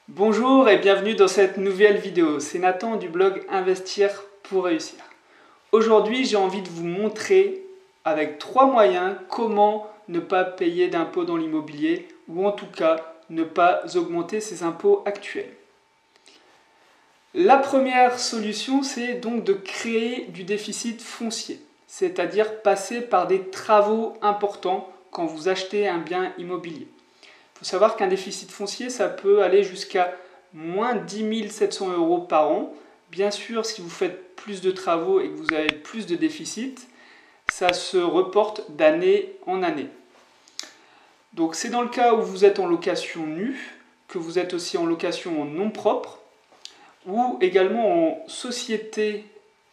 Bonjour et bienvenue dans cette nouvelle vidéo. C'est Nathan du blog Investir pour réussir. Aujourd'hui, j'ai envie de vous montrer avec 3 moyens comment ne pas payer d'impôts dans l'immobilier ou en tout cas ne pas augmenter ses impôts actuels. La première solution, c'est donc de créer du déficit foncier, c'est-à-dire passer par des travaux importants quand vous achetez un bien immobilier. Il faut savoir qu'un déficit foncier, ça peut aller jusqu'à moins 10 700 € par an. Bien sûr, si vous faites plus de travaux et que vous avez plus de déficit, ça se reporte d'année en année. Donc c'est dans le cas où vous êtes en location nue, que vous êtes aussi en location en nom propre, ou également en société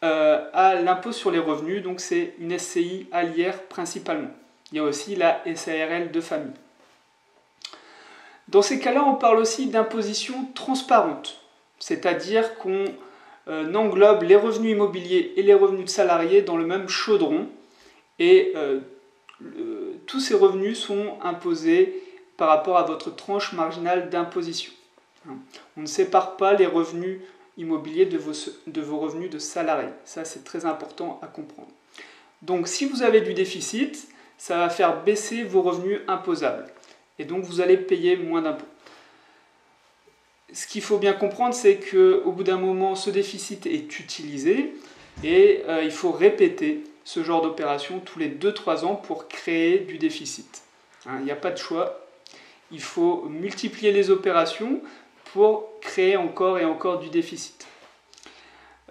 à l'impôt sur les revenus, donc c'est une SCI à l'IR principalement. Il y a aussi la SARL de famille. Dans ces cas-là, on parle aussi d'imposition transparente, c'est-à-dire qu'on englobe les revenus immobiliers et les revenus de salariés dans le même chaudron et tous ces revenus sont imposés par rapport à votre tranche marginale d'imposition. On ne sépare pas les revenus immobiliers de vos revenus de salariés. Ça, c'est très important à comprendre. Donc, si vous avez du déficit, ça va faire baisser vos revenus imposables. Et donc, vous allez payer moins d'impôts. Ce qu'il faut bien comprendre, c'est qu'au bout d'un moment, ce déficit est utilisé et il faut répéter ce genre d'opération tous les 2-3 ans pour créer du déficit. Il n'y a pas de choix. Il faut multiplier les opérations pour créer encore et encore du déficit.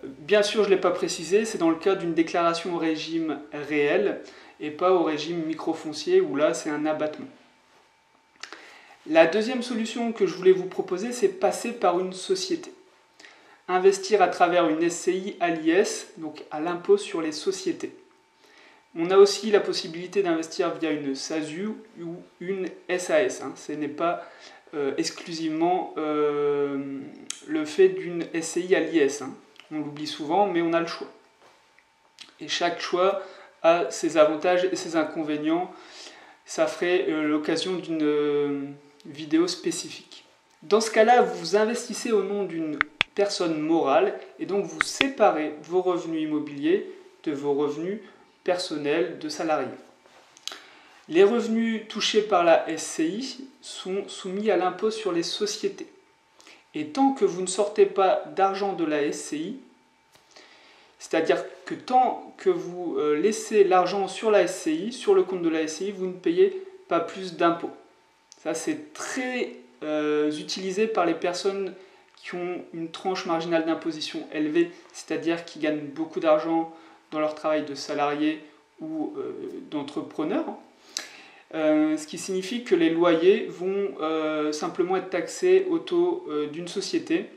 Bien sûr, je ne l'ai pas précisé, c'est dans le cas d'une déclaration au régime réel et pas au régime microfoncier où là, c'est un abattement. La deuxième solution que je voulais vous proposer, c'est passer par une société. Investir à travers une SCI à l'IS, donc à l'impôt sur les sociétés. On a aussi la possibilité d'investir via une SASU ou une SAS. Ce n'est pas exclusivement le fait d'une SCI à l'IS. On l'oublie souvent, mais on a le choix. Et chaque choix a ses avantages et ses inconvénients. Ça ferait l'occasion d'une vidéo spécifique. Dans ce cas-là, vous investissez au nom d'une personne morale et donc vous séparez vos revenus immobiliers de vos revenus personnels de salariés. Les revenus touchés par la SCI sont soumis à l'impôt sur les sociétés. Et tant que vous ne sortez pas d'argent de la SCI, c'est-à-dire que tant que vous laissez l'argent sur la SCI, sur le compte de la SCI, vous ne payez pas plus d'impôts. Ça, c'est très utilisé par les personnes qui ont une tranche marginale d'imposition élevée, c'est-à-dire qui gagnent beaucoup d'argent dans leur travail de salarié ou d'entrepreneur. Ce qui signifie que les loyers vont simplement être taxés au taux d'une société.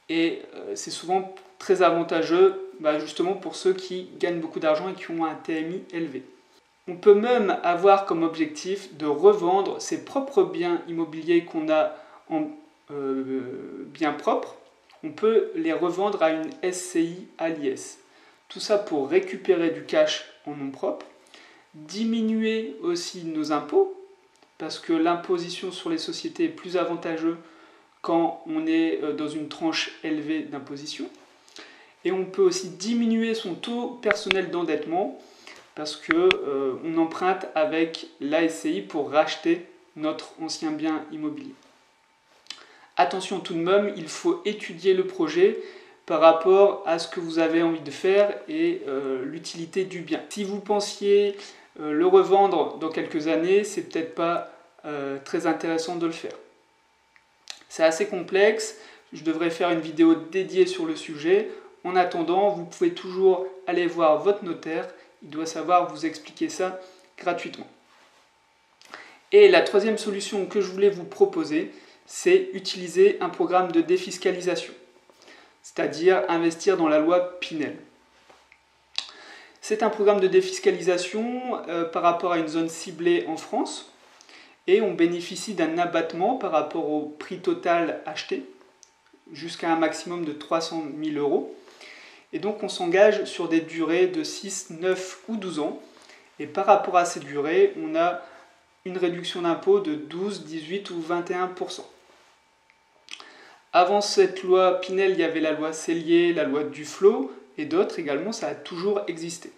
Et c'est souvent très avantageux justement pour ceux qui gagnent beaucoup d'argent et qui ont un TMI élevé. On peut même avoir comme objectif de revendre ses propres biens immobiliers qu'on a en biens propres. On peut les revendre à une SCI à l'IS. Tout ça pour récupérer du cash en nom propre, diminuer aussi nos impôts, parce que l'imposition sur les sociétés est plus avantageuse quand on est dans une tranche élevée d'imposition. Et on peut aussi diminuer son taux personnel d'endettement parce qu'on emprunte avec la SCI pour racheter notre ancien bien immobilier. Attention tout de même, il faut étudier le projet par rapport à ce que vous avez envie de faire et l'utilité du bien. Si vous pensiez le revendre dans quelques années, c'est peut-être pas très intéressant de le faire. C'est assez complexe, je devrais faire une vidéo dédiée sur le sujet. En attendant, vous pouvez toujours aller voir votre notaire, il doit savoir vous expliquer ça gratuitement. Et la troisième solution que je voulais vous proposer, c'est utiliser un programme de défiscalisation, c'est-à-dire investir dans la loi Pinel. C'est un programme de défiscalisation par rapport à une zone ciblée en France et on bénéficie d'un abattement par rapport au prix total acheté jusqu'à un maximum de 300 000 €. Et donc on s'engage sur des durées de 6, 9 ou 12 ans. Et par rapport à ces durées, on a une réduction d'impôt de 12, 18 ou 21%. Avant cette loi Pinel, il y avait la loi Sellier, la loi Duflot et d'autres également, ça a toujours existé.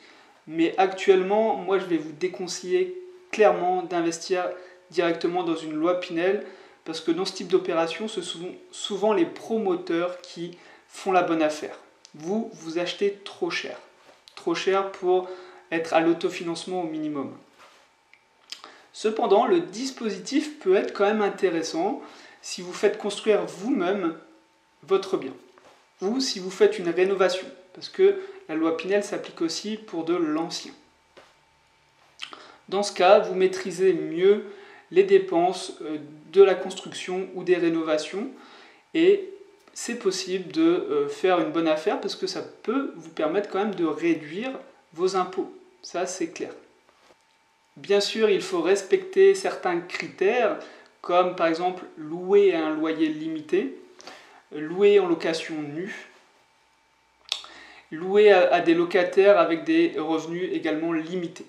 Mais actuellement, moi je vais vous déconseiller clairement d'investir directement dans une loi Pinel parce que dans ce type d'opération, ce sont souvent les promoteurs qui font la bonne affaire. Vous achetez trop cher pour être à l'autofinancement au minimum. Cependant, le dispositif peut être quand même intéressant si vous faites construire vous-même votre bien ou si vous faites une rénovation, parce que la loi Pinel s'applique aussi pour de l'ancien. Dans ce cas, vous maîtrisez mieux les dépenses de la construction ou des rénovations et c'est possible de faire une bonne affaire parce que ça peut vous permettre quand même de réduire vos impôts. Ça, c'est clair. Bien sûr, il faut respecter certains critères, comme par exemple louer à un loyer limité, louer en location nue, louer à des locataires avec des revenus également limités.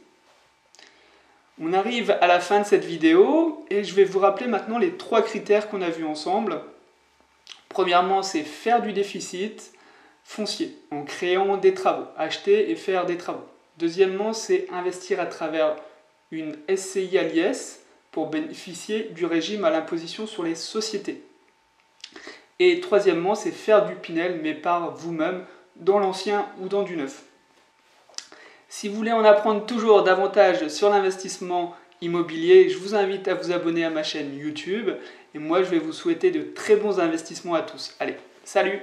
On arrive à la fin de cette vidéo et je vais vous rappeler maintenant les 3 critères qu'on a vus ensemble. Premièrement, c'est faire du déficit foncier en créant des travaux, acheter et faire des travaux. Deuxièmement, c'est investir à travers une SCI à l'IS pour bénéficier du régime à l'imposition sur les sociétés. Et troisièmement, c'est faire du Pinel, mais par vous-même, dans l'ancien ou dans du neuf. Si vous voulez en apprendre toujours davantage sur l'investissement immobilier, je vous invite à vous abonner à ma chaîne YouTube. Et moi, je vais vous souhaiter de très bons investissements à tous. Allez, salut!